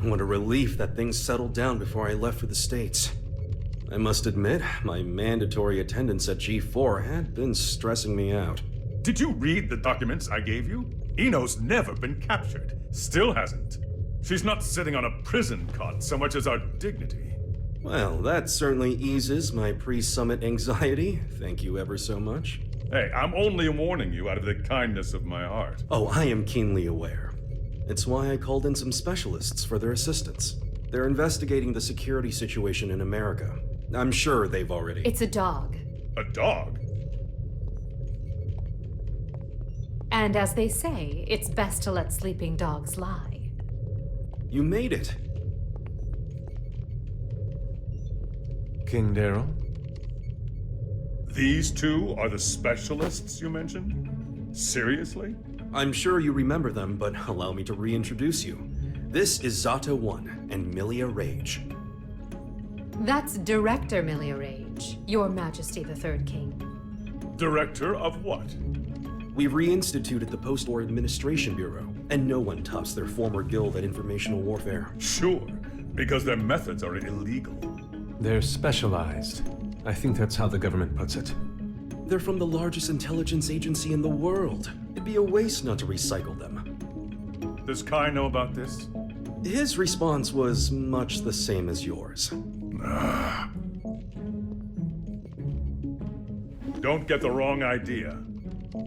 What a relief that things settled down before I left for the States. I must admit, my mandatory attendance at G4 had been stressing me out. Did you read the documents I gave you? Eno's never been captured. Still hasn't. She's not sitting on a prison cot so much as our dignity. Well, that certainly eases my pre-summit anxiety. Thank you ever so much. Hey, I'm only warning you out of the kindness of my heart. Oh, I am keenly aware. It's why I called in some specialists for their assistance. They're investigating the security situation in America. I'm sure they've already... It's a dog. A dog? And as they say, it's best to let sleeping dogs lie. You made it. King Daryl? These two are the specialists you mentioned? Seriously? I'm sure you remember them, but allow me to reintroduce you. This is Zata 1 and Milia Rage. That's Director Milia Rage, Your Majesty the Third King. Director of what? We reinstituted the Post-War Administration Bureau, and no one tops their former guild at informational warfare. Sure, because their methods are illegal. They're specialized. I think that's how the government puts it. They're from the largest intelligence agency in the world. It'd be a waste not to recycle them. Does Kai know about this? His response was much the same as yours. Don't get the wrong idea.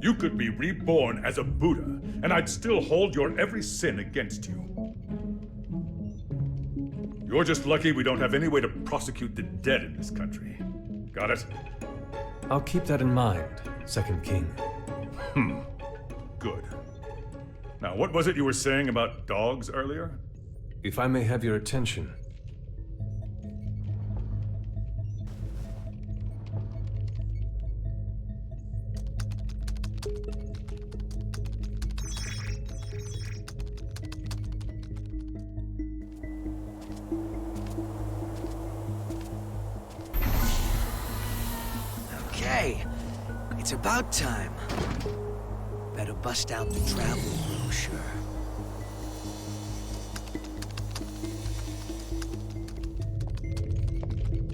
You could be reborn as a Buddha, and I'd still hold your every sin against you. You're just lucky we don't have any way to prosecute the dead in this country. Got it? I'll keep that in mind, Second King. Good. Now, what was it you were saying about dogs earlier? If I may have your attention. Okay, it's about time. Better bust out the travel brochure.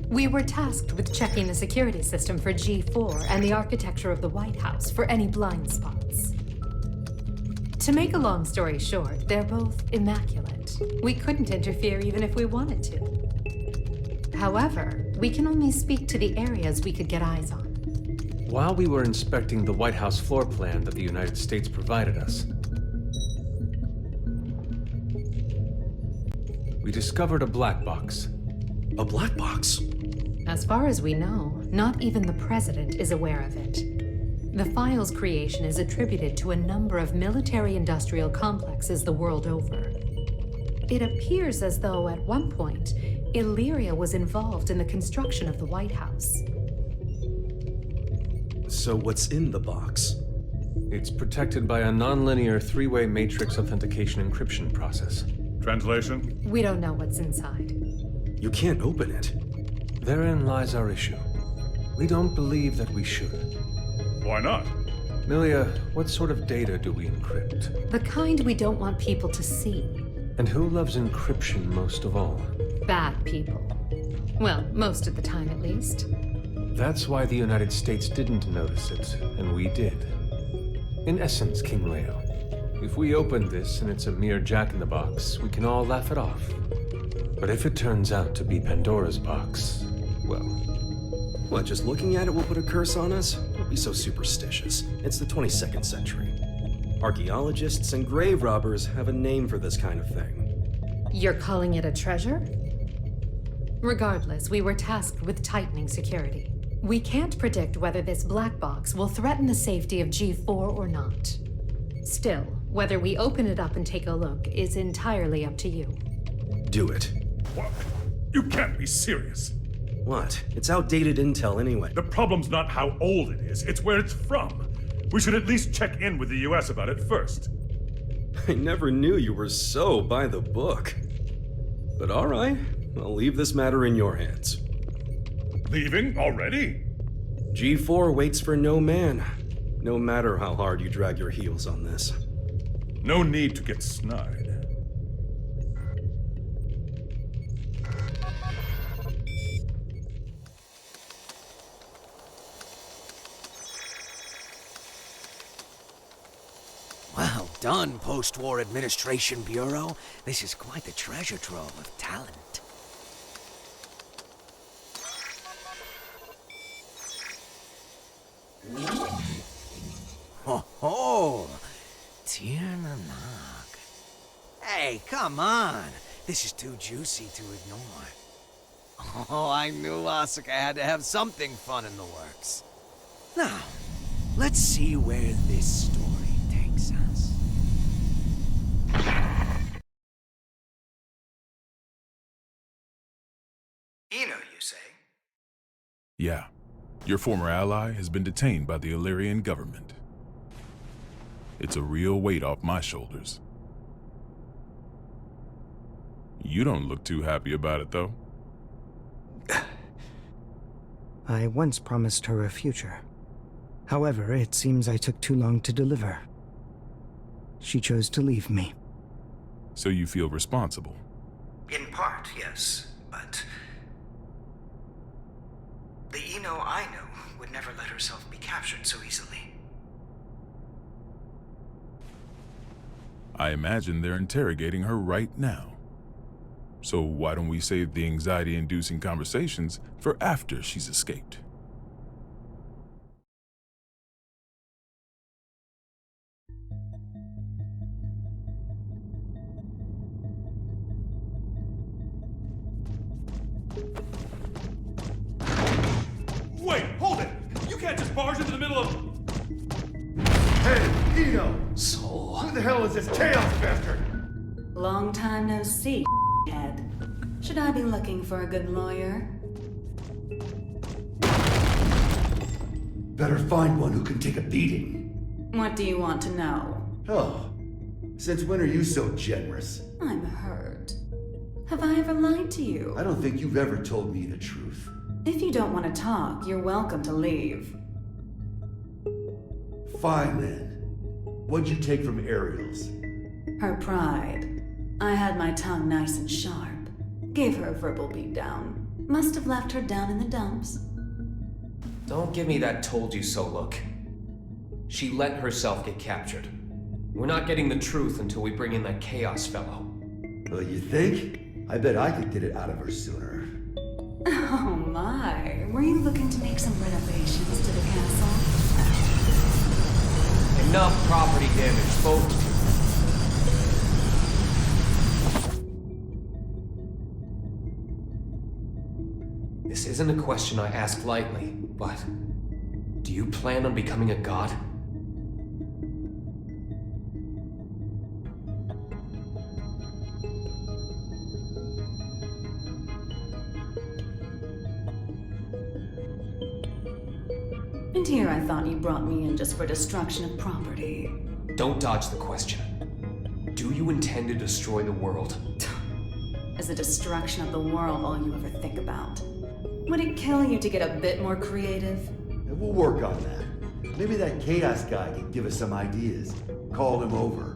We were tasked with checking the security system for G4 and the architecture of the White House for any blind spots. To make a long story short, they're both immaculate. We couldn't interfere even if we wanted to. However, we can only speak to the areas we could get eyes on. While we were inspecting the White House floor plan that the United States provided us, we discovered a black box. A black box? As far as we know, not even the president is aware of it. The file's creation is attributed to a number of military-industrial complexes the world over. It appears as though, at one point, Illyria was involved in the construction of the White House. So what's in the box? It's protected by a nonlinear three-way matrix authentication encryption process. Translation? We don't know what's inside. You can't open it. Therein lies our issue. We don't believe that we should. Why not? Milia, what sort of data do we encrypt? The kind we don't want people to see. And who loves encryption most of all? Bad people. Well, most of the time at least. That's why the United States didn't notice it, and we did. In essence, King Leo, if we open this and it's a mere jack-in-the-box, we can all laugh it off. But if it turns out to be Pandora's box, well... What, just looking at it will put a curse on us? Don't be so superstitious. It's the 22nd century. Archaeologists and grave robbers have a name for this kind of thing. You're calling it a treasure? Regardless, we were tasked with tightening security. We can't predict whether this black box will threaten the safety of G4 or not. Still, whether we open it up and take a look is entirely up to you. Do it. What? You can't be serious. What? It's outdated intel anyway. The problem's not how old it is, it's where it's from. We should at least check in with the US about it first. I never knew you were so by the book. But all right, I'll leave this matter in your hands. Leaving already? G4 waits for no man, no matter how hard you drag your heels on this. No need to get snide. done, Post-War Administration Bureau. This is quite the treasure trove of talent. Oh, Tir Nanak. Hey, come on. This is too juicy to ignore. Oh, I knew Asuka had to have something fun in the works. Now, let's see where this story takes us. Eno, you say? Yeah. Your former ally has been detained by the Illyrian government. It's a real weight off my shoulders. You don't look too happy about it, though. I once promised her a future. However, it seems I took too long to deliver. She chose to leave me. So you feel responsible? In part, yes, but... the Eno I know would never let herself be captured so easily. I imagine they're interrogating her right now. So why don't we save the anxiety-inducing conversations for after she's escaped? Wait, hold it! You can't just barge into the middle of... Hey, Eno! Soul. Who the hell is this chaos bastard? Long time no see, head. Should I be looking for a good lawyer? Better find one who can take a beating. What do you want to know? Oh, since when are you so generous? I'm hurt. Have I ever lied to you? I don't think you've ever told me the truth. If you don't want to talk, you're welcome to leave. Fine then. What'd you take from Ariel's? Her pride. I had my tongue nice and sharp. Gave her a verbal beatdown. Must have left her down in the dumps. Don't give me that told you so look. She let herself get captured. We're not getting the truth until we bring in that Chaos fellow. Well, you think? I bet I could get it out of her sooner. Oh my. Were you looking to make some renovations to the castle? Enough property damage, folks. This isn't a question I ask lightly, but do you plan on becoming a god? And here I thought you brought me in just for destruction of property. Don't dodge the question. Do you intend to destroy the world? Is the destruction of the world all you ever think about? Would it kill you to get a bit more creative? And we'll work on that. Maybe that chaos guy can give us some ideas. Call him over.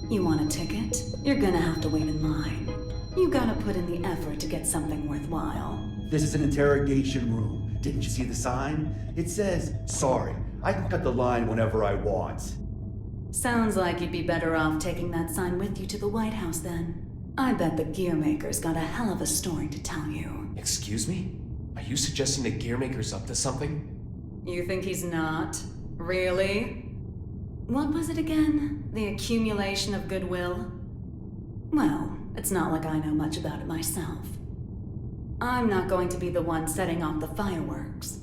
You want a ticket? You're gonna have to wait in line. You gotta put in the effort to get something worthwhile. This is an interrogation room. Didn't you see the sign? It says, sorry, I can cut the line whenever I want. Sounds like you'd be better off taking that sign with you to the White House then. I bet the Gearmaker's got a hell of a story to tell you. Excuse me? Are you suggesting the Gearmaker's up to something? You think he's not? Really? What was it again? The accumulation of goodwill? Well, it's not like I know much about it myself. I'm not going to be the one setting off the fireworks.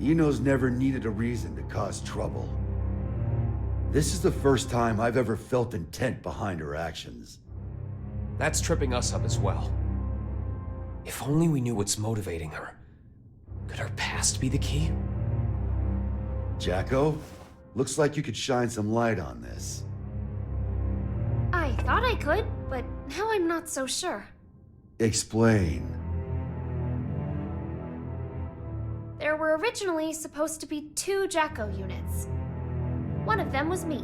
Eno's never needed a reason to cause trouble. This is the first time I've ever felt intent behind her actions. That's tripping us up as well. If only we knew what's motivating her. Could her past be the key? Jacko, looks like you could shine some light on this. I thought I could, but now I'm not so sure. Explain. There were originally supposed to be 2 Jacko units. One of them was me.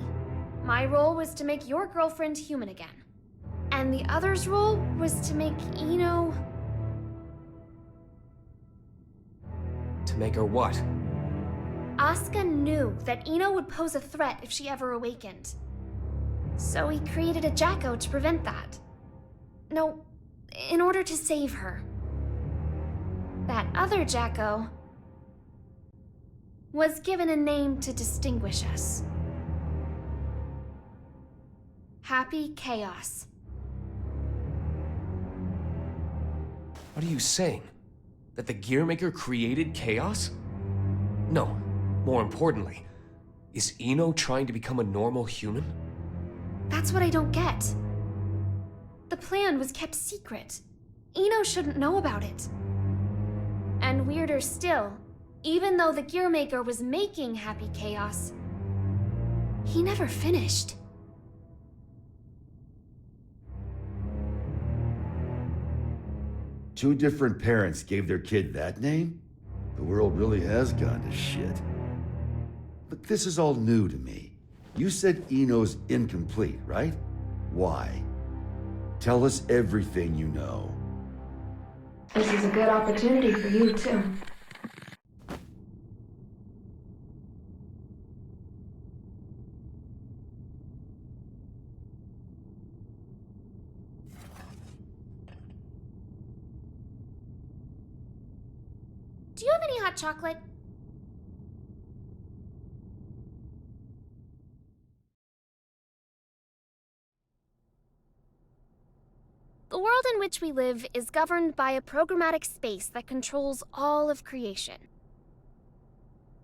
My role was to make your girlfriend human again. And the other's role was to make Ino... To make her what? Asuka knew that Ino would pose a threat if she ever awakened. So he created a Jacko to prevent that. No, in order to save her. That other Jacko was given a name to distinguish us. Happy Chaos. What are you saying? That the Gearmaker created chaos? No. More importantly, is Ino trying to become a normal human? That's what I don't get. The plan was kept secret. Ino shouldn't know about it. And weirder still, even though the Gearmaker was making Happy Chaos, he never finished. Two different parents gave their kid that name? The world really has gone to shit. But this is all new to me. You said Ino's incomplete, right? Why? Tell us everything you know. This is a good opportunity for you, too. Do you have any hot chocolate? The world in which we live is governed by a programmatic space that controls all of creation.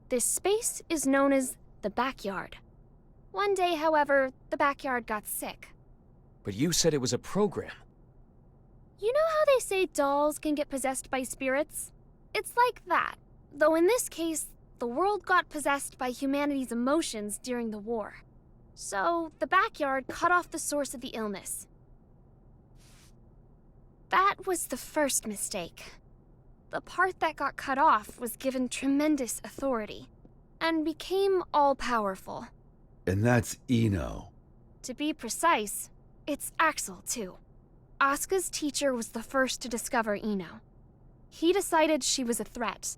This space is known as the backyard. One day, however, the backyard got sick. But you said it was a program. You know how they say dolls can get possessed by spirits? It's like that, though in this case, the world got possessed by humanity's emotions during the war. So, the backyard cut off the source of the illness. That was the first mistake. The part that got cut off was given tremendous authority, and became all-powerful. And that's Ino. To be precise, it's Axel, too. Asuka's teacher was the first to discover Ino. He decided she was a threat,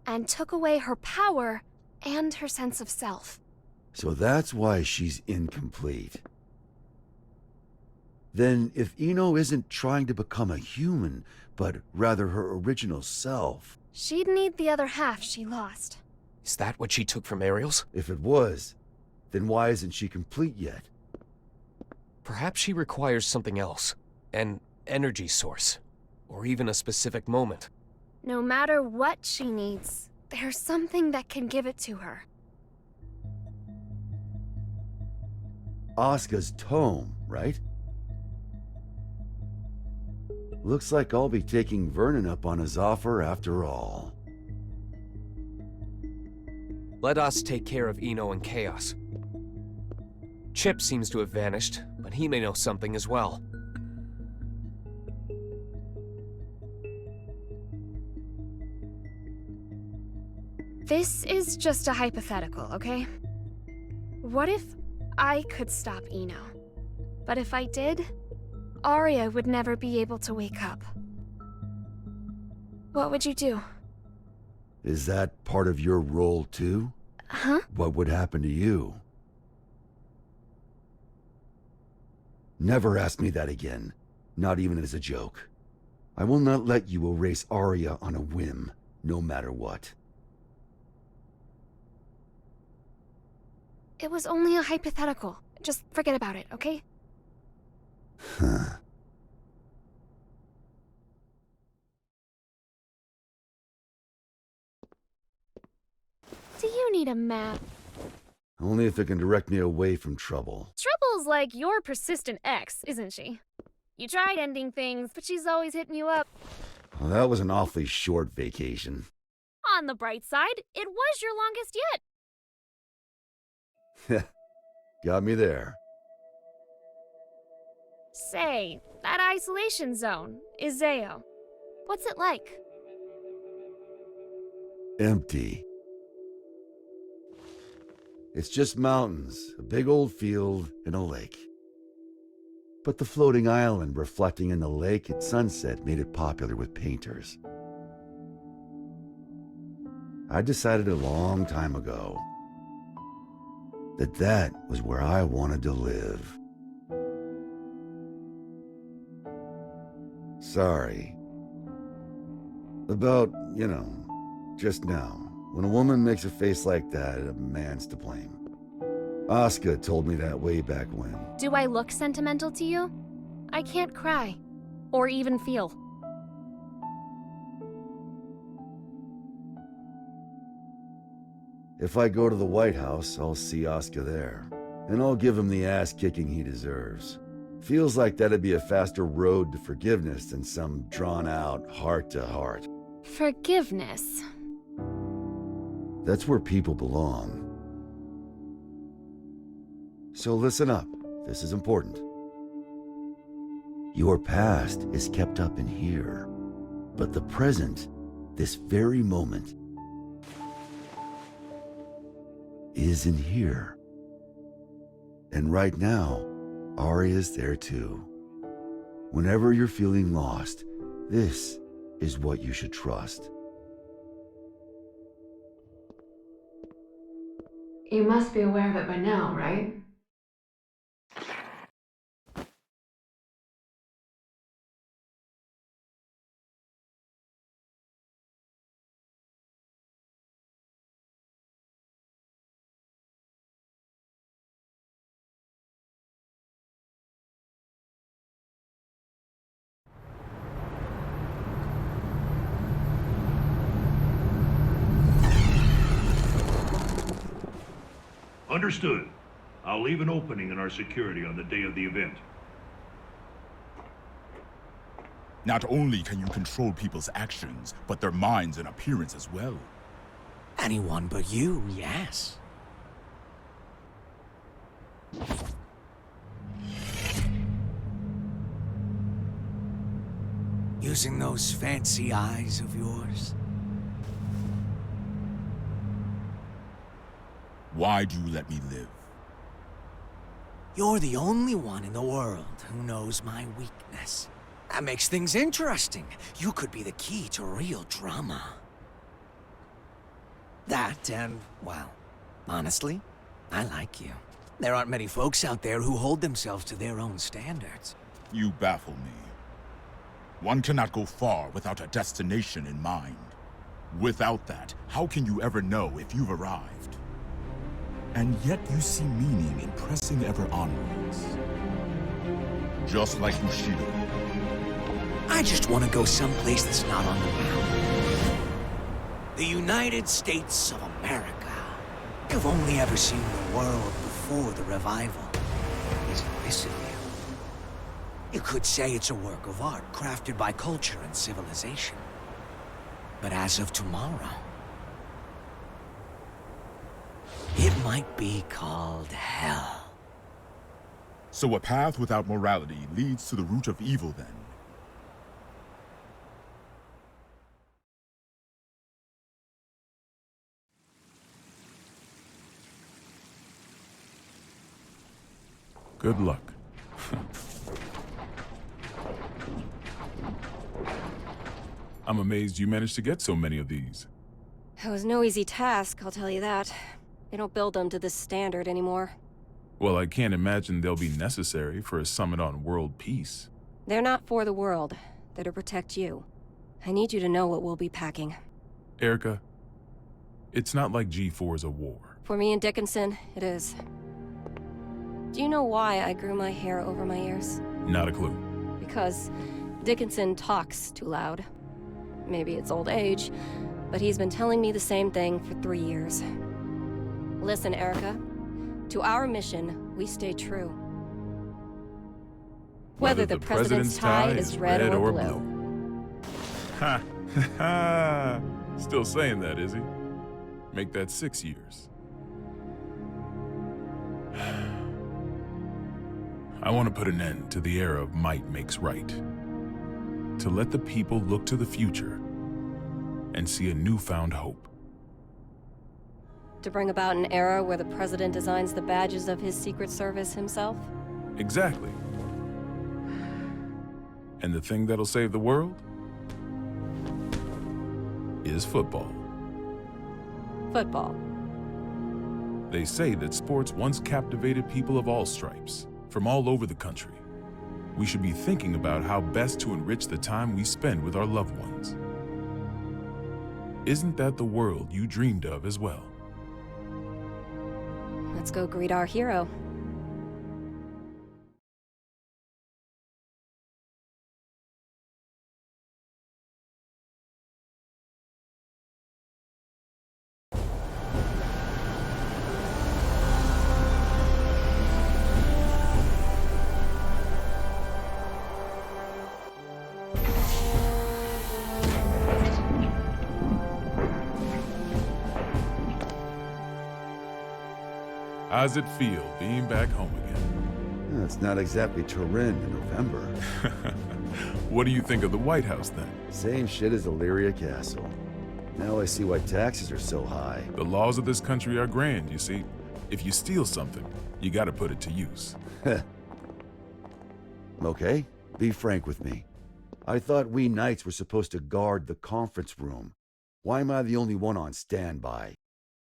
and took away her power and her sense of self. So that's why she's incomplete. Then if Ino isn't trying to become a human, but rather her original self... She'd need the other half she lost. Is that what she took from Ariel's? If it was, then why isn't she complete yet? Perhaps she requires something else. An energy source. Or even a specific moment. No matter what she needs, there's something that can give it to her. Asuka's tome, right? Looks like I'll be taking Vernon up on his offer after all. Let us take care of Ino and Chaos. Chip seems to have vanished, but he may know something as well. This is just a hypothetical, okay? What if I could stop Ino? But if I did, Arya would never be able to wake up. What would you do? Is that part of your role too? Huh? What would happen to you? Never ask me that again. Not even as a joke. I will not let you erase Arya on a whim, no matter what. It was only a hypothetical. Just forget about it, okay? Huh. Do you need a map? Only if it can direct me away from trouble. Trouble's like your persistent ex, isn't she? You tried ending things, but she's always hitting you up. Well, that was an awfully short vacation. On the bright side, it was your longest yet. Got me there. Say, that isolation zone, Izeo. What's it like? Empty. It's just mountains, a big old field, and a lake. But the floating island reflecting in the lake at sunset made it popular with painters. I decided a long time ago that that was where I wanted to live. Sorry. About, just now. When a woman makes a face like that, a man's to blame. Asuka told me that way back when. Do I look sentimental to you? I can't cry. Or even feel. If I go to the White House, I'll see Asuka there. And I'll give him the ass-kicking he deserves. Feels like that'd be a faster road to forgiveness than some drawn-out heart-to-heart. Forgiveness. That's where people belong. So listen up. This is important. Your past is kept up in here. But the present, this very moment, is in here. And right now, Ari is there too. Whenever you're feeling lost, this is what you should trust. You must be aware of it by now, right? Understood. I'll leave an opening in our security on the day of the event. Not only can you control people's actions, but their minds and appearance as well. Anyone but you, yes. Using those fancy eyes of yours. Why do you let me live? You're the only one in the world who knows my weakness. That makes things interesting. You could be the key to real drama. That and, well, honestly, I like you. There aren't many folks out there who hold themselves to their own standards. You baffle me. One cannot go far without a destination in mind. Without that, how can you ever know if you've arrived? And yet you see meaning in pressing ever onwards. Just like Bushido. I just want to go someplace that's not on the map. The United States of America. You've only ever seen the world before the revival. Isn't this of you? You could say it's a work of art crafted by culture and civilization. But as of tomorrow, it might be called hell. So a path without morality leads to the root of evil then? Good luck. I'm amazed you managed to get so many of these. It was no easy task, I'll tell you that. They don't build them to this standard anymore. Well, I can't imagine they'll be necessary for a summit on world peace. They're not for the world. They're to protect you. I need you to know what we'll be packing. Erica, it's not like G4 is a war. For me and Dickinson, it is. Do you know why I grew my hair over my ears? Not a clue. Because Dickinson talks too loud. Maybe it's old age, but he's been telling me the same thing for 3 years. Listen, Erica. To our mission, we stay true. Whether the president's tie is red or blue. Ha! Ha! Still saying that, is he? Make that 6 years. I want to put an end to the era of might makes right. To let the people look to the future and see a newfound hope. To bring about an era where the president designs the badges of his Secret Service himself? Exactly. And the thing that'll save the world is football. Football. They say that sports once captivated people of all stripes, from all over the country. We should be thinking about how best to enrich the time we spend with our loved ones. Isn't that the world you dreamed of as well? Let's go greet our hero. How's it feel being back home again? It's not exactly Turin in November. What do you think of the White House then? Same shit as Illyria Castle. Now I see why taxes are so high. The laws of this country are grand, you see. If you steal something, you gotta put it to use. Okay, be frank with me. I thought we knights were supposed to guard the conference room. Why am I the only one on standby?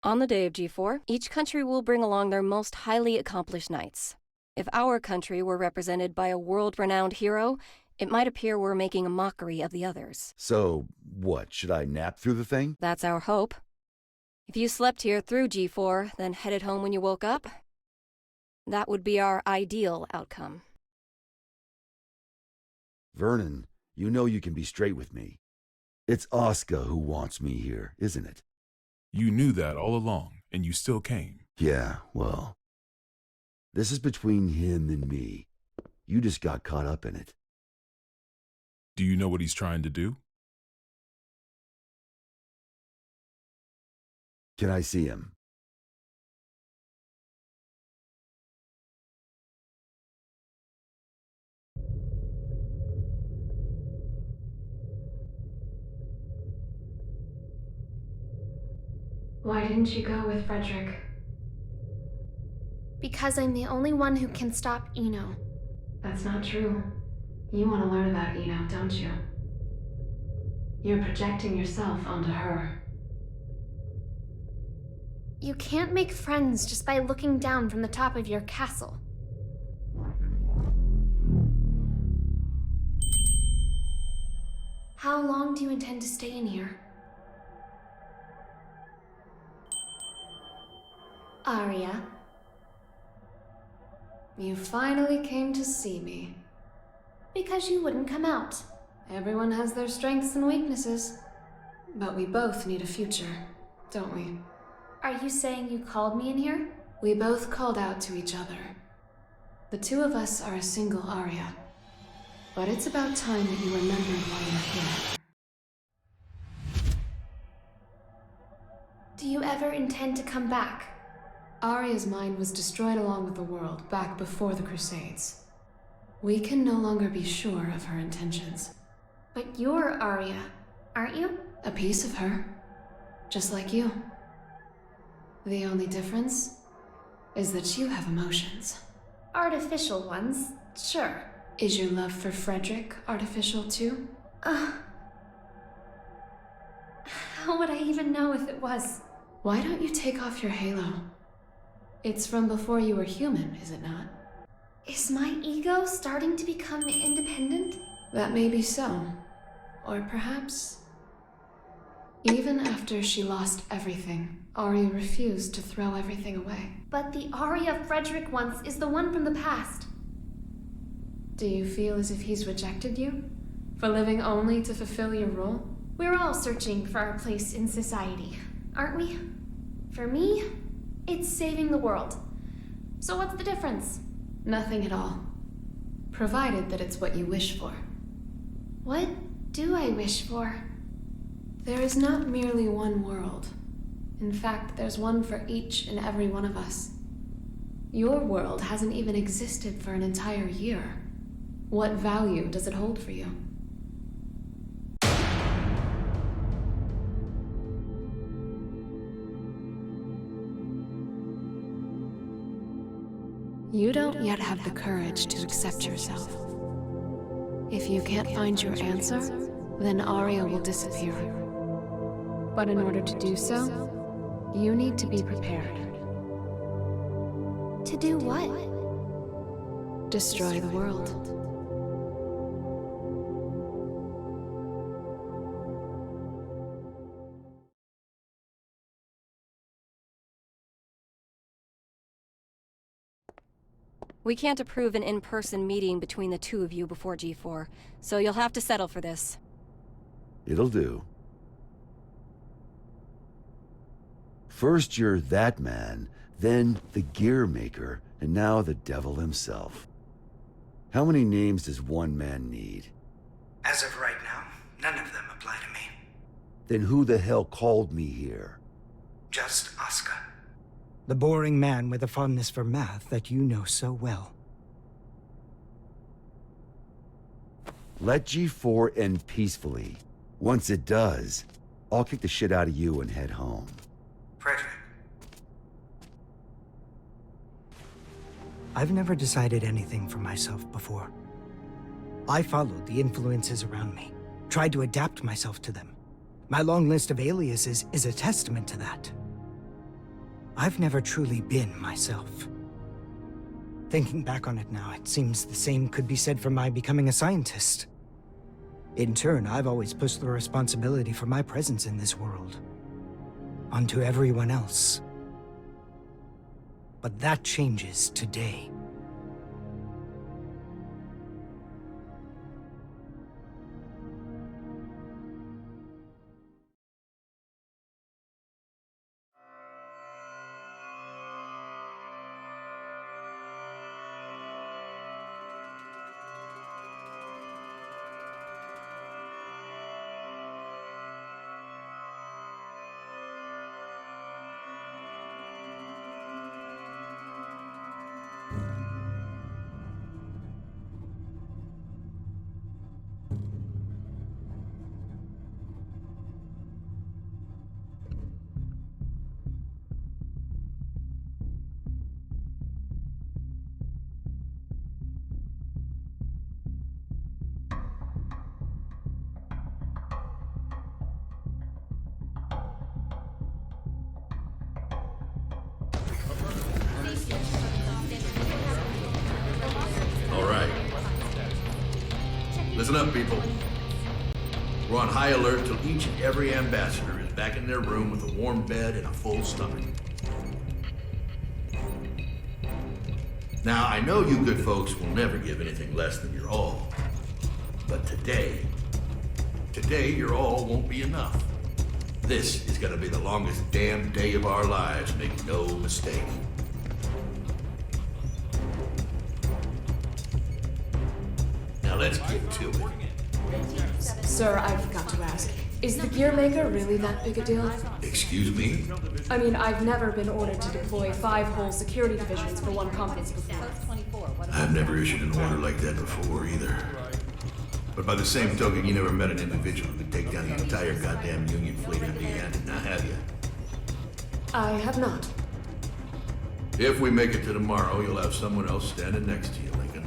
On the day of G4, each country will bring along their most highly accomplished knights. If our country were represented by a world-renowned hero, it might appear we're making a mockery of the others. So, what, should I nap through the thing? That's our hope. If you slept here through G4, then headed home when you woke up, that would be our ideal outcome. Vernon, you know you can be straight with me. It's Asuka who wants me here, isn't it? You knew that all along, and you still came. Yeah, well, this is between him and me. You just got caught up in it. Do you know what he's trying to do? Can I see him? Why didn't you go with Frederick? Because I'm the only one who can stop Eno. That's not true. You want to learn about Eno, don't you? You're projecting yourself onto her. You can't make friends just by looking down from the top of your castle. How long do you intend to stay in here? Arya. You finally came to see me. Because you wouldn't come out. Everyone has their strengths and weaknesses. But we both need a future, don't we? Are you saying you called me in here? We both called out to each other. The two of us are a single Arya. But it's about time that you remembered why you're here. Do you ever intend to come back? Arya's mind was destroyed along with the world back before the Crusades. We can no longer be sure of her intentions. But you're Arya, aren't you? A piece of her. Just like you. The only difference is that you have emotions. Artificial ones, sure. Is your love for Frederick artificial too? How would I even know if it was? Why don't you take off your halo? It's from before you were human, is it not? Is my ego starting to become independent? That may be so. Or perhaps... Even after she lost everything, Arya refused to throw everything away. But the Arya Frederick once is the one from the past. Do you feel as if he's rejected you? For living only to fulfill your role? We're all searching for our place in society, aren't we? For me, it's saving the world. So what's the difference? Nothing at all. Provided that it's what you wish for. What do I wish for? There is not merely one world. In fact, there's one for each and every one of us. Your world hasn't even existed for an entire year. What value does it hold for you? You don't yet have the courage to accept yourself. If you can't find your answer, then Arya will disappear. But in order to do so, you need to be prepared. To do what? Destroy the world. We can't approve an in-person meeting between the two of you before G4, so you'll have to settle for this. It'll do. First you're that man, then the gear maker, and now the devil himself. How many names does one man need? As of right now, none of them apply to me. Then who the hell called me here? Just Asuka. The boring man with a fondness for math that you know so well. Let G4 end peacefully. Once it does, I'll kick the shit out of you and head home. Frederick. I've never decided anything for myself before. I followed the influences around me, tried to adapt myself to them. My long list of aliases is a testament to that. I've never truly been myself. Thinking back on it now, it seems the same could be said for my becoming a scientist. In turn, I've always pushed the responsibility for my presence in this world onto everyone else. But that changes today. Listen up, people. We're on high alert till each and every ambassador is back in their room with a warm bed and a full stomach. Now, I know you good folks will never give anything less than your all. But today, your all won't be enough. This is gonna be the longest damn day of our lives, make no mistake. Now let's get to it. Sir, I've got to ask, is the gear maker really that big a deal? Excuse me? I mean, I've never been ordered to deploy 5 whole security divisions for one conference before. I've never issued an order like that before either. But by the same token, you never met an individual who could take down the entire goddamn Union fleet empty-handed, now have you? I have not. If we make it to tomorrow, you'll have someone else standing next to you, Lincoln.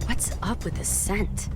What's up with the scent?